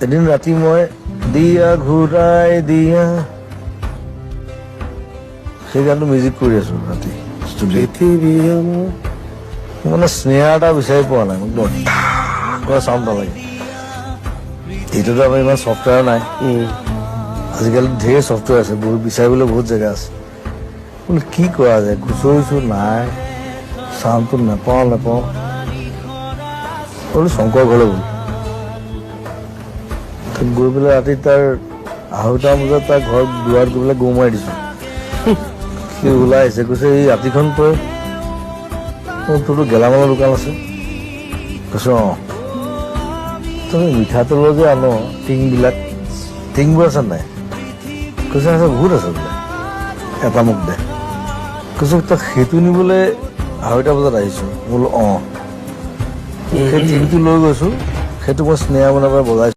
এদিন ৰাতি মই দিয়া ঘূৰাই দিয়া সেই গানটো মিউজিক কৰি আছো ৰাতি মানে স্নেহাৰ এটা বিচাৰি পোৱা নাই মোক চাউণ্ড নালাগে এইটোতো আমাৰ ইমান ছফ্টৱেৰ নাই আজিকালি ঢেৰ ছফ্টৱেৰ আছে বহুত বিচাৰিবলৈ বহুত জেগা আছে বোলে কি কৰা যায় খুচৰিছো নাই চাউণ্ডটো নাপাওঁ বোলো শংকৰ ঘৰলৈ গ'ল গৈ পেলাই ৰাতি তাৰ 2:30 বজাত তাৰ ঘৰত দুৱাৰত গৈ পেলাই গৌ মাৰি দিছো সি ওলাই আহিছে কৈছে এই ৰাতিখন তই তোৰতো গেলামালৰ দোকান আছে কৈছো তুমি মিঠাতেলৰ যে আনো টিংবোৰ আছে নাই কৈছে আছে বহুত আছে বোলে এটা মোক দে কৈছো তই সেইটো নিবলৈ 2:30 বজাত আহিছো বোলো সেই টিংটো লৈ গৈছো সেইটো মই স্নেহা বনাব বজাইছো